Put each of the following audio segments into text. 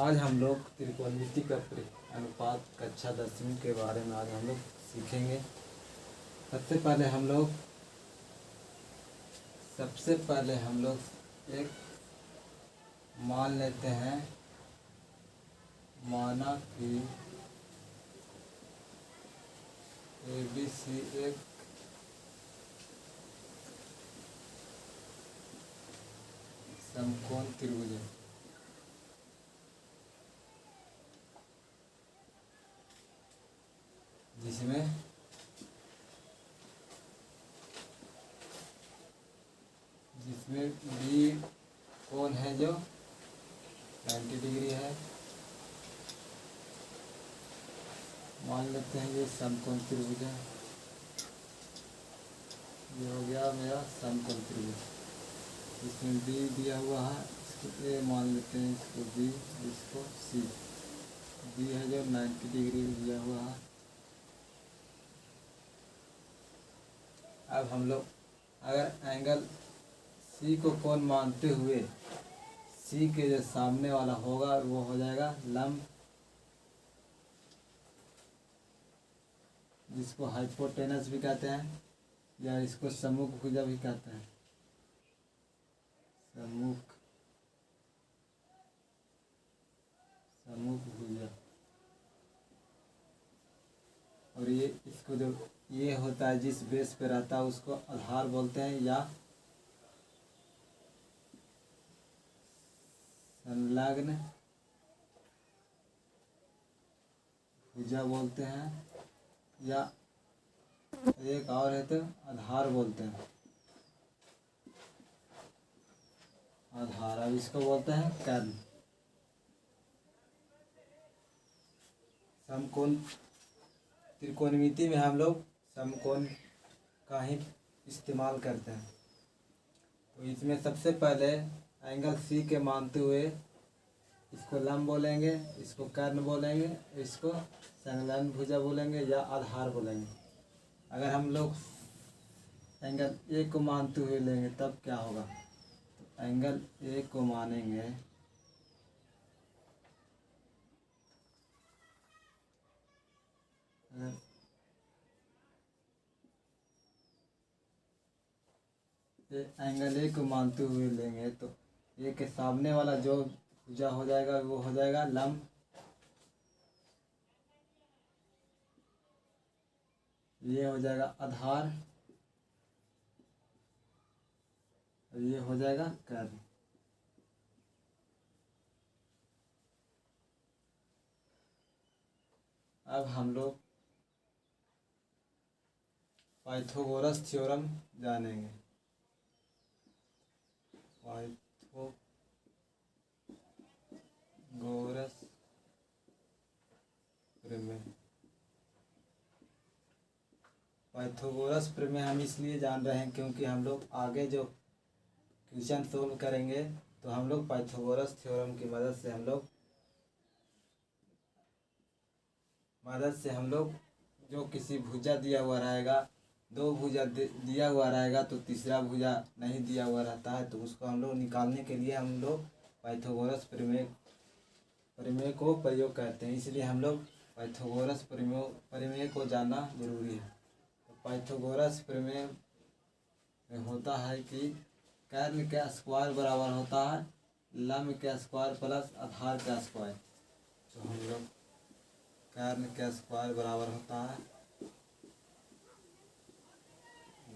आज हम लोग त्रिकोणमिति का अनुपात कक्षा 10वीं के बारे में आज हम लोग सीखेंगे। सबसे पहले हम लोग एक मान लेते हैं, माना कि ABC एक समकोण त्रिभुज है। जिसमें बी कोण है जो 90 डिग्री है। मान लेते हैं ये समकोण त्रिभुज है। ये हो गया मेरा समकोण त्रिभुज। इसमें बी दिया हुआ है, इसको ए मान लेते हैं, इसको बी, इसको सी। बी है जो 90 डिग्री दिया हुआ है। अब हम लोग अगर एंगल सी को कोण मानते हुए सी के जो सामने वाला होगा वो हो जाएगा लंब, जिसको हाइपोटेनस भी कहते हैं या इसको सम्मुख भुजा भी कहते हैं। सम्मुख भुजा। और ये इसको जो ये होता है जिस बेस पे रहता है उसको आधार बोलते हैं या संलग्न भुजा बोलते हैं, या एक और है तो आधार बोलते हैं। आधार, अब इसको बोलते हैं कर्ण। समकोण त्रिकोणमिति में हम लोग समकोण का ही इस्तेमाल करते हैं। तो इसमें सबसे पहले एंगल सी के मानते हुए इसको लंब बोलेंगे, इसको कर्ण बोलेंगे, इसको संलग्न भुजा बोलेंगे या आधार बोलेंगे। अगर हम लोग एंगल ए को मानते हुए लेंगे तब क्या होगा? तो एंगल ए को मानेंगे एंगल ए को मानते हुए लेंगे तो ए के सामने वाला जो भुजा हो जाएगा वो हो जाएगा लंब। ये हो जाएगा आधार और ये हो जाएगा कर्ण। अब हम लोग पाइथागोरस थ्योरम जानेंगे। पाइथागोरस प्रमेय। पाइथागोरस प्रमेय हम इसलिए जान रहे हैं क्योंकि हम लोग आगे जो क्वेश्चन सोल्व करेंगे तो हम लोग पाइथागोरस थ्योरम की मदद से हम लोग जो किसी भुजा दिया हुआ रहेगा, दो भुजा दिया हुआ रहेगा तो तीसरा भुजा नहीं दिया हुआ रहता है, तो उसको हम लोग निकालने के लिए हम लोग पाइथागोरस प्रमेय को प्रयोग करते हैं। इसलिए हम लोग पाइथागोरस प्रमेय को जानना जरूरी है। तो पाइथागोरस प्रमेय में होता है कि कर्ण का स्क्वायर बराबर होता है लंब का स्क्वायर प्लस आधार का स्क्वायर। तो हम लोग कर्ण का स्क्वायर बराबर होता है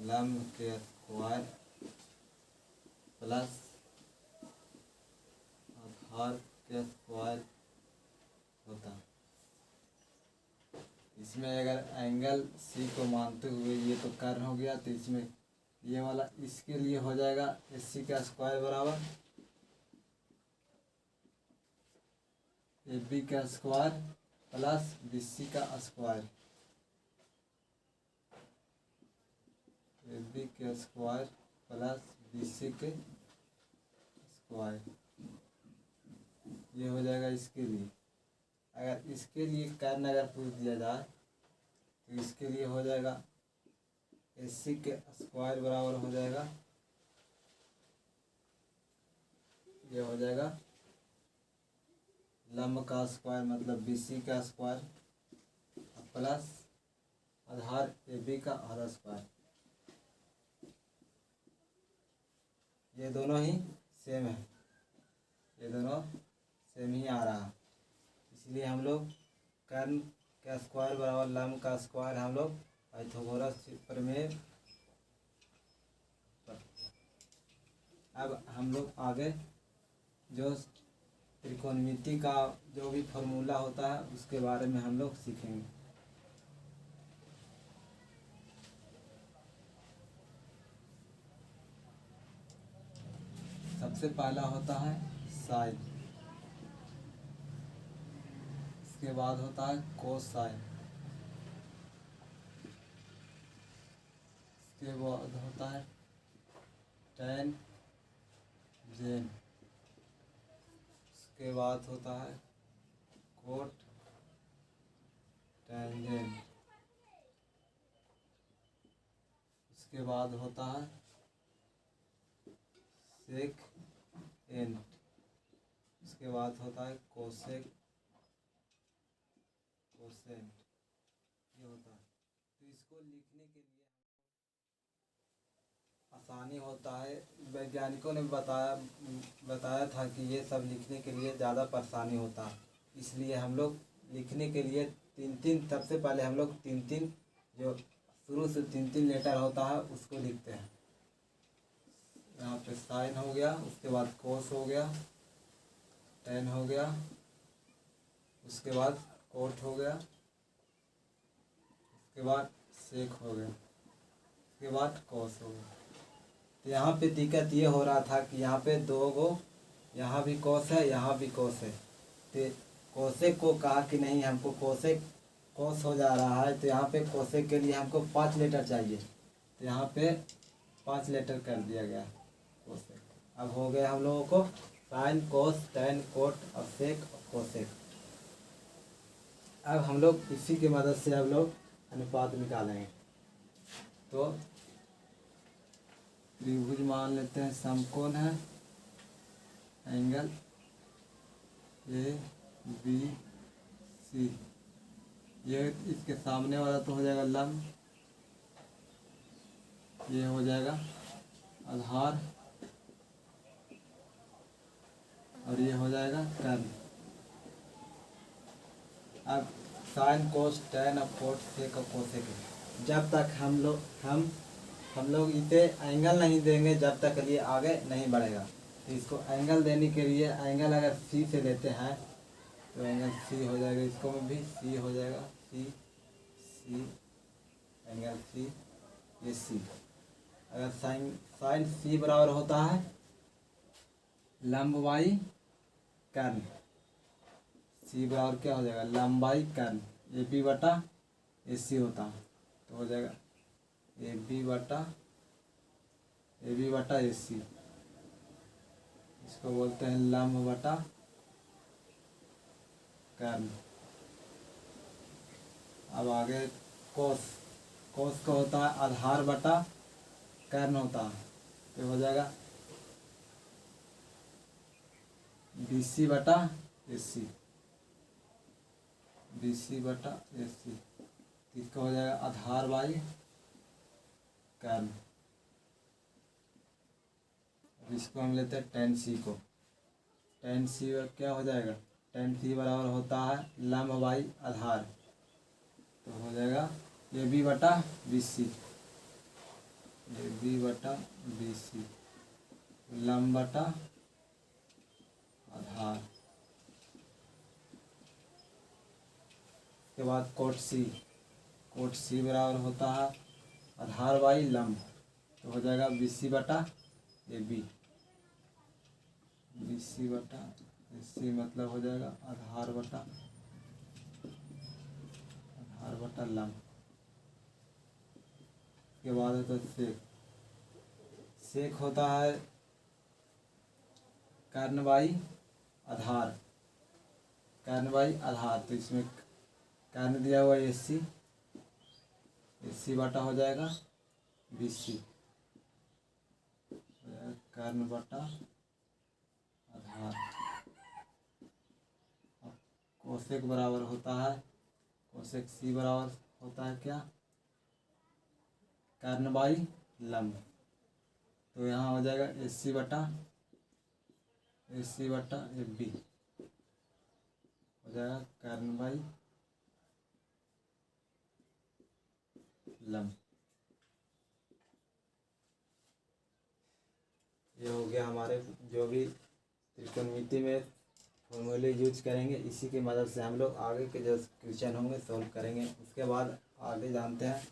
लंब के स्क्वायर प्लस आधार के स्क्वायर होता है। इसमें अगर एंगल सी को मानते हुए ये तो कर्ण हो गया, तो इसमें ये वाला इसके लिए हो जाएगा AC का स्क्वायर बराबर AB का स्क्वायर प्लस BC का स्क्वायर। AB के स्क्वायर प्लस BC के स्क्वायर, ये हो जाएगा इसके लिए। अगर इसके लिए कर्ण अगर पूछ दिया जाए तो इसके लिए हो जाएगा AC के स्क्वायर बराबर हो जाएगा, ये हो जाएगा लंब का स्क्वायर मतलब BC का स्क्वायर प्लस आधार AB का आधा स्क्वायर, ये दोनों ही सेम है, ये दोनों सेम ही आ रहा, इसलिए हम लोग कर्ण का स्क्वायर बराबर लंब का स्क्वायर हम लोग पाइथागोरस प्रमेय। अब हम लोग आगे जो त्रिकोणमिति का जो भी फॉर्मूला होता है उसके बारे में हम लोग सीखेंगे। सबसे पहला होता है साइन, इसके बाद होता है कोसाइन, इसके बाद होता है टेन जेन, इसके बाद होता है कोट टेंजेंट, इसके बाद होता है सेक एंट, इसके बाद होता है कोसेक कोसेंट, ये होता है। तो इसको लिखने के लिए आसानी होता है, वैज्ञानिकों ने बताया था कि ये सब लिखने के लिए ज़्यादा परेशानी होता है, इसलिए हम लोग लिखने के लिए तीन सबसे पहले हम लोग तीन जो शुरू से तीन लेटर होता है उसको लिखते हैं। यहाँ पे साइन हो गया, उसके बाद कोस हो गया, टेन हो गया, उसके बाद कोट हो गया, उसके बाद सेक हो गया, उसके बाद कोस हो गया। तो यहाँ पे दिक्कत ये हो रहा था कि यहाँ पे दो गो, यहाँ भी कोस है, यहाँ भी कोस है, तो कोसेक को कहा कि नहीं हमको कोसेक कोस हो जा रहा है, तो यहाँ पे कोसेक के लिए हमको 5 लेटर चाहिए, तो यहाँ पे 5 लेटर कर दिया गया कोसेक। अब हो गया हम लोगों को साइन कोस टेन कोट और सेक और कोसेक। अब हम लोग इसी की मदद से हम लोग अनुपात निकालेंगे। तो त्रिभुज मान लेते हैं, समकोण है, एंगल ABC, ये इसके सामने वाला तो हो जाएगा लंब, ये हो जाएगा आधार और ये हो जाएगा कर्ण। अब साइन कोस टेन और कोट सेक और कोसेक, जब तक हम लोग इसे एंगल नहीं देंगे जब तक ये आगे नहीं बढ़ेगा। तो इसको एंगल देने के लिए एंगल अगर सी से लेते हैं तो एंगल सी हो जाएगा, इसको में भी सी हो जाएगा, सी एंगल सी, ये सी। अगर साइन सी बराबर होता है लंबाई कर्ण, सी बराबर क्या हो जाएगा लंबाई कर्ण, AB बटा AC होता है, तो हो जाएगा AB बटा AC, इसको बोलते हैं लंब बटा कर्ण। अब आगे कोस का होता है आधार बटा कर्ण होता है, तो हो जाएगा BC बटा AC, इसका हो जाएगा आधार बाई कर्ण। इसको हम लेते हैं टेन सी को, टेन सी क्या हो जाएगा, टेन सी बराबर होता है लंब बाई आधार, तो हो जाएगा AB बटा BC, लंब बटा आधार। के बाद कोट सी बराबर होता है आधार बाई लंब, तो हो जाएगा BC बटा AB, मतलब हो जाएगा आधार बटा लंब। के बाद है तो सेक होता है कर्ण बाई आधार, तो इसमें कर्ण दिया हुआ AC बटा हो जाएगा BC, कर्ण बटा आधार। अब कोसेक बराबर होता है कोसेक सी बराबर होता है क्या, कर्ण बाई लंब। तो यहाँ हो जाएगा AC बटा AB हो जाएगा कर्ण बाई लंब। ये हो गया हमारे जो भी त्रिकोणमिति में फॉर्मूले यूज करेंगे, इसी की मदद से हम लोग आगे के जो क्वेश्चन होंगे सॉल्व करेंगे। उसके बाद आगे जानते हैं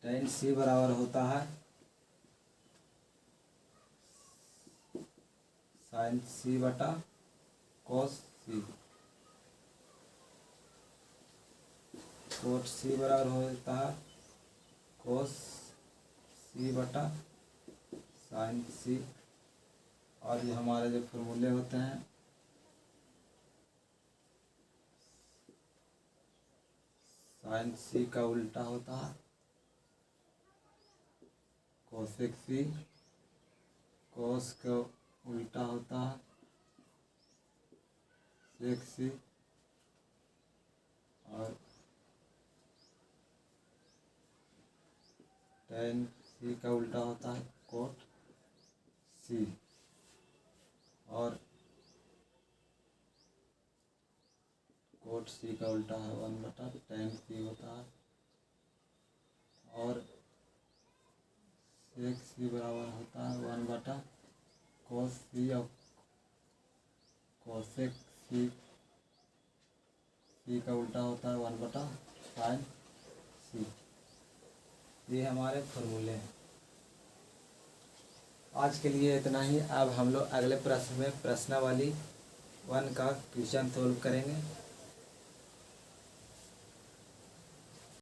tan C बराबर होता है sin C बटा cos C। cot C बराबर होता है cos C बटा sin C। और ये हमारे जो फॉर्मूले होते हैं sin C का उल्टा होता है कोसेक C, cos का उल्टा होता है sec C, और tan C का उल्टा होता है cot C, और cot C का उल्टा है 1 बटा tan C होता है, और sec C बराबर होता है 1 बटा cos C, और cosec C का उल्टा होता है 1 बटा sin C। ये हमारे फॉर्मूले हैं। आज के लिए इतना ही। अब हम लोग अगले प्रश्न में प्रश्नावली 1 का क्वेश्चन सोल्व करेंगे।